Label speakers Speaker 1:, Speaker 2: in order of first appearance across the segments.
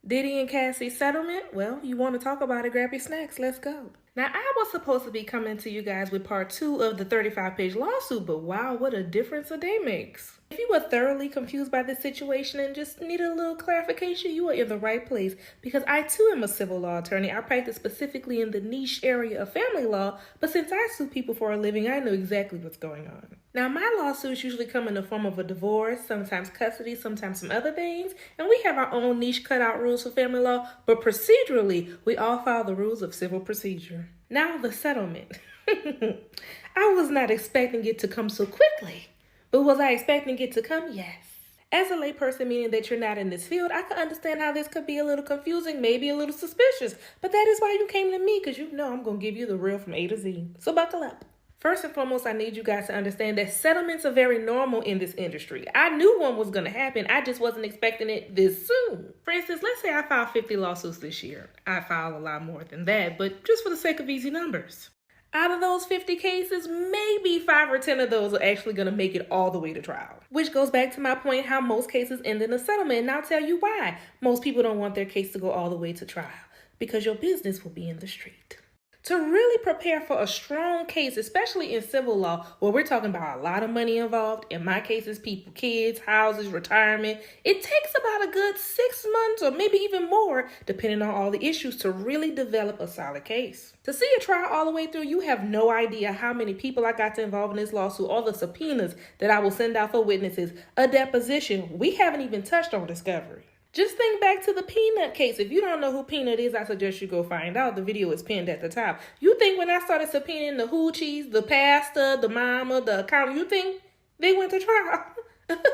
Speaker 1: Diddy and Cassie settlement? Well, you want to talk about it, grab your snacks, let's go. Now, I was supposed to be coming to you guys with part 2 of the 35-page lawsuit, but wow, what a difference a day makes. If you were thoroughly confused by this situation and just needed a little clarification, you are in the right place, because I too am a civil law attorney. I practice specifically in the niche area of family law, but since I sue people for a living, I know exactly what's going on. Now, my lawsuits usually come in the form of a divorce, sometimes custody, sometimes some other things, and we have our own niche cutout rules for family law, but procedurally, we all follow the rules of civil procedure. Now, the settlement. I was not expecting it to come so quickly, but was I expecting it to come? Yes. As a layperson, meaning that you're not in this field, I can understand how this could be a little confusing, maybe a little suspicious, but that is why you came to me, because you know I'm going to give you the real from A to Z. So buckle up. First and foremost, I need you guys to understand that settlements are very normal in this industry. I knew one was going to happen. I just wasn't expecting it this soon. For instance, let's say I filed 50 lawsuits this year. I filed a lot more than that, but just for the sake of easy numbers. Out of those 50 cases, maybe 5 or 10 of those are actually going to make it all the way to trial. Which goes back to my point how most cases end in a settlement, and I'll tell you why. Most people don't want their case to go all the way to trial, because your business will be in the street. To really prepare for a strong case, especially in civil law, where we're talking about a lot of money involved, in my cases, people, kids, houses, retirement, it takes about a good 6 months or maybe even more, depending on all the issues, to really develop a solid case. To see a trial all the way through, you have no idea how many people I got to involve in this lawsuit, all the subpoenas that I will send out for witnesses, a deposition. We haven't even touched on discovery. Just think back to the Peanut case. If you don't know who Peanut is, I suggest you go find out. The video is pinned at the top. You think when I started subpoenaing the hoochies, the pastor, the mama, the accountant, you think they went to trial?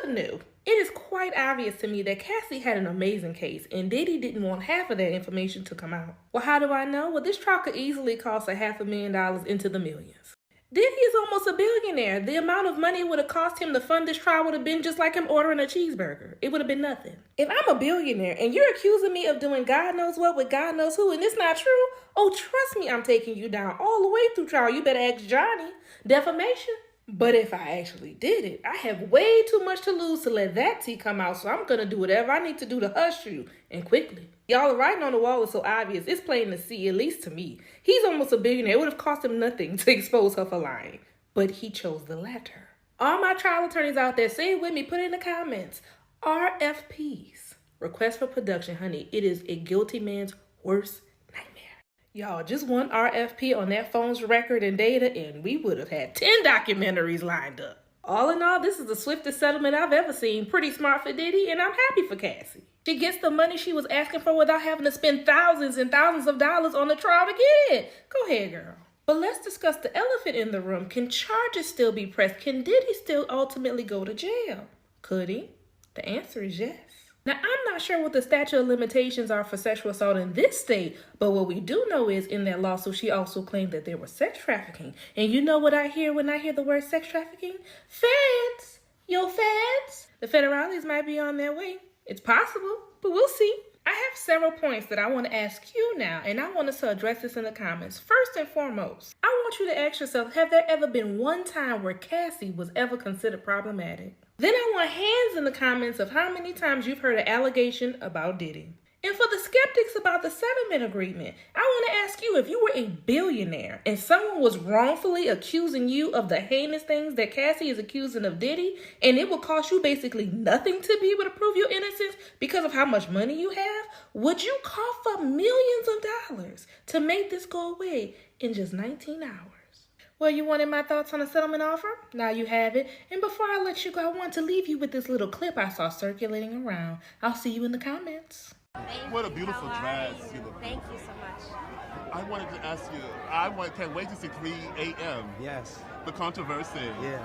Speaker 1: No. It is quite obvious to me that Cassie had an amazing case, and Diddy didn't want half of that information to come out. Well, how do I know? Well, this trial could easily cost $500,000 into the millions. Diddy is almost a billionaire. The amount of money it would have cost him to fund this trial would have been just like him ordering a cheeseburger. It would have been nothing. If I'm a billionaire and you're accusing me of doing God knows what with God knows who, and it's not true, oh, trust me, I'm taking you down all the way through trial. You better ask Johnny. Defamation. But if I actually did it, I have way too much to lose to let that tea come out, so I'm going to do whatever I need to do to hush you, and quickly. Y'all, the writing on the wall is so obvious, it's plain to see, at least to me. He's almost a billionaire. It would have cost him nothing to expose her for lying, but he chose the latter. All my trial attorneys out there, say it with me, put it in the comments. RFPs, request for production, honey, it is a guilty man's worst nightmare. Y'all, just one RFP on that phone's record and data, and we would have had 10 documentaries lined up. All in all, this is the swiftest settlement I've ever seen. Pretty smart for Diddy, and I'm happy for Cassie. She gets the money she was asking for without having to spend thousands and thousands of dollars on the trial to get it. Go ahead, girl. But let's discuss the elephant in the room. Can charges still be pressed? Can Diddy still ultimately go to jail? Could he? The answer is yes. Now, I'm not sure what the statute of limitations are for sexual assault in this state, but what we do know is in that lawsuit, she also claimed that there was sex trafficking. And you know what I hear when I hear the word sex trafficking? Feds! Yo, feds! The federales might be on their way. It's possible, but we'll see. I have several points that I want to ask you now, and I want us to address this in the comments. First and foremost, I want you to ask yourself, have there ever been one time where Cassie was ever considered problematic? Then I want hands in the comments of how many times you've heard an allegation about Diddy. And for the skeptics about the settlement agreement, I want to ask you, if you were a billionaire and someone was wrongfully accusing you of the heinous things that Cassie is accusing of Diddy, and it would cost you basically nothing to be able to prove your innocence because of how much money you have, would you cough up millions of dollars to make this go away in just 19 hours? Well, you wanted my thoughts on a settlement offer? Now you have it. And before I let you go, I want to leave you with this little clip I saw circulating around. I'll see you in the comments.
Speaker 2: What a beautiful dress.
Speaker 3: Thank you so much.
Speaker 2: I wanted to ask you, can't wait to see 3 a.m.
Speaker 4: Yes.
Speaker 2: The controversy.
Speaker 4: Yeah.